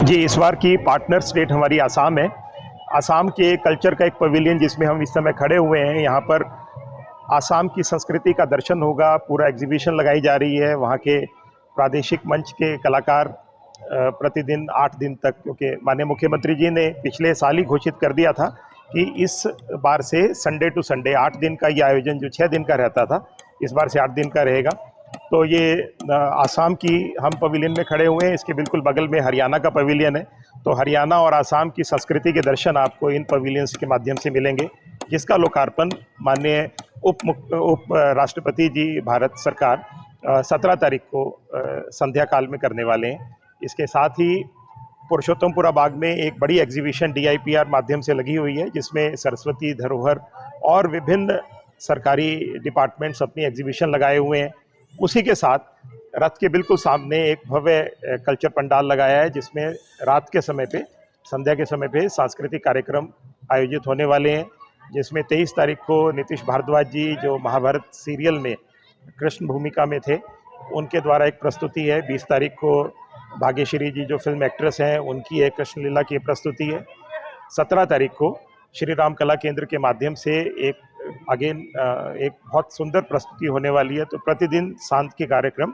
जी, इस बार की partner state हमारी आसाम है। आसाम के कल्चर का एक पवेलियन जिसमें हम इस समय खड़े हुए हैं, यहाँ पर आसाम की संस्कृति का दर्शन होगा। पूरा एग्जीबिशन लगाई जा रही है। वहाँ के प्रादेशिक मंच के कलाकार प्रतिदिन 8 दिन तक, क्योंकि माननीय मुख्यमंत्री जी ने पिछले साल ही घोषित कर दिया था कि इस बार से संडे टू संडे 8 दिन का ये आयोजन जो 6 दिन का रहता था, इस बार से 8 दिन का रहेगा। तो ये आसाम की हम पवेलियन में खड़े हुए हैं, इसके बिल्कुल बगल में हरियाणा का पवेलियन है। तो हरियाणा और आसाम की संस्कृति के दर्शन आपको इन पवेलियंस के माध्यम से मिलेंगे, जिसका लोकार्पण माननीय उप राष्ट्रपति जी भारत सरकार 17 तारीख को संध्या काल में करने वाले हैं। इसके साथ ही पुरुषोत्तमपुरा बाग में एक बड़ी एग्जीबिशन DIPR माध्यम से लगी हुई है, जिसमें सरस्वती धरोहर और विभिन्न सरकारी डिपार्टमेंट्स अपनी एग्जीबिशन लगाए हुए हैं। उसी के साथ रथ के बिल्कुल सामने एक भव्य कल्चर पंडाल लगाया है, जिसमें रात के समय पे, संध्या के समय पे सांस्कृतिक कार्यक्रम आयोजित होने वाले हैं, जिसमें 23 तारीख को नीतीश भारद्वाज जी जो महाभारत सीरियल में कृष्ण भूमिका में थे, उनके द्वारा एक प्रस्तुति है। 20 तारीख को भाग्यश्री जी जो फिल्म एक्ट्रेस हैं, उनकी एक कृष्ण लीला की प्रस्तुति है। 17 तारीख को श्री राम कला केंद्र के माध्यम से एक बहुत सुंदर प्रस्तुति होने वाली है। तो प्रतिदिन सांझ के कार्यक्रम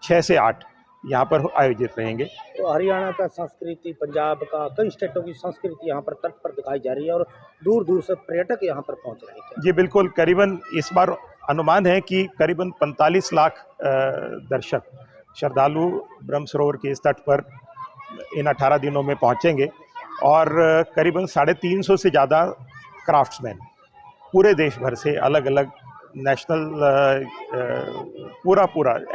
6 से 8 यहाँ पर आयोजित रहेंगे। तो हरियाणा का संस्कृति, पंजाब का, कई स्टेटों की संस्कृति यहाँ पर तट पर दिखाई जा रही है और दूर दूर से पर्यटक यहाँ पर पहुँच रहे हैं। जी बिल्कुल, करीबन इस बार अनुमान है कि करीबन 45 लाख दर्शक श्रद्धालु ब्रह्म सरोवर के इस तट पर इन 18 दिनों में पहुँचेंगे और करीबन 350 से ज़्यादा क्राफ्ट्समैन पूरे देश भर से, अलग अलग नेशनल पूरा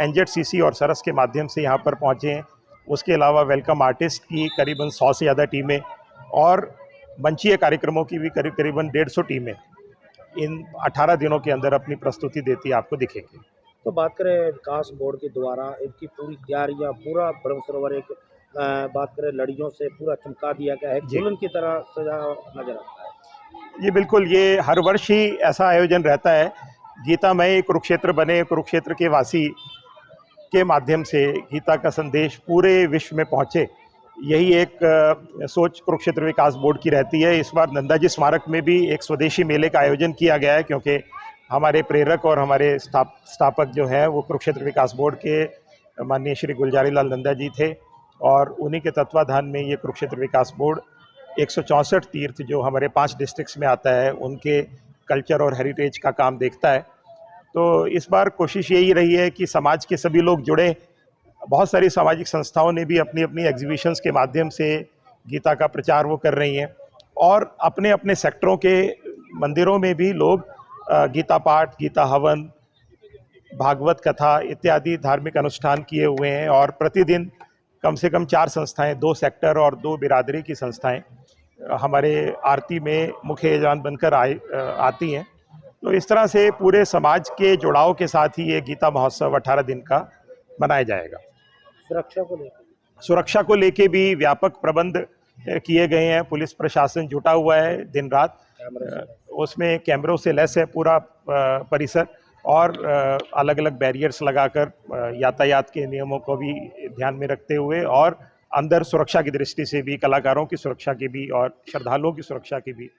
NZCC और सरस के माध्यम से यहाँ पर पहुँचे हैं। उसके अलावा वेलकम आर्टिस्ट की करीबन 100 से ज़्यादा टीमें और मंचीय कार्यक्रमों की भी करीबन 150 टीमें इन 18 दिनों के अंदर अपनी प्रस्तुति देती आपको दिखेंगी। तो बात करें विकास बोर्ड के द्वारा इनकी पूरी तैयारियाँ, पूरा ब्रह्म सरोवर एक बात करें लड़ियों से पूरा चमका दिया गया है, दुल्हन की तरह सजा नजर आता है। ये बिल्कुल, ये हर वर्ष ही ऐसा आयोजन रहता है। गीतामय कुरुक्षेत्र बने, कुरुक्षेत्र के वासी के माध्यम से गीता का संदेश पूरे विश्व में पहुँचे, यही एक सोच कुरुक्षेत्र विकास बोर्ड की रहती है। इस बार नंदाजी स्मारक में भी एक स्वदेशी मेले का आयोजन किया गया है, क्योंकि हमारे प्रेरक और हमारे स्थापक जो है वो कुरुक्षेत्र विकास बोर्ड के माननीय श्री गुलजारी लाल नंदा जी थे और उन्हीं के तत्वाधान में ये कुरुक्षेत्र विकास बोर्ड 164 तीर्थ जो हमारे 5 डिस्ट्रिक्ट्स में आता है, उनके कल्चर और हेरिटेज का काम देखता है। तो इस बार कोशिश यही रही है कि समाज के सभी लोग जुड़े। बहुत सारी सामाजिक संस्थाओं ने भी अपनी अपनी एग्जीबिशंस के माध्यम से गीता का प्रचार वो कर रही हैं और अपने अपने सेक्टरों के मंदिरों में भी लोग गीता पाठ, गीता हवन, भागवत कथा इत्यादि धार्मिक अनुष्ठान किए हुए हैं और प्रतिदिन कम से कम 4 संस्थाएं, 2 सेक्टर और 2 बिरादरी की संस्थाएं हमारे आरती में मुख्य यजमान बनकर आती हैं। तो इस तरह से पूरे समाज के जुड़ाव के साथ ही ये गीता महोत्सव 18 दिन का मनाया जाएगा। सुरक्षा को लेके भी व्यापक प्रबंध किए गए हैं। पुलिस प्रशासन जुटा हुआ है दिन रात, उसमें कैमरों से लैस है पूरा परिसर और अलग अलग बैरियर्स लगाकर यातायात के नियमों को भी ध्यान में रखते हुए और अंदर सुरक्षा की दृष्टि से भी, कलाकारों की सुरक्षा की भी और श्रद्धालुओं की सुरक्षा की भी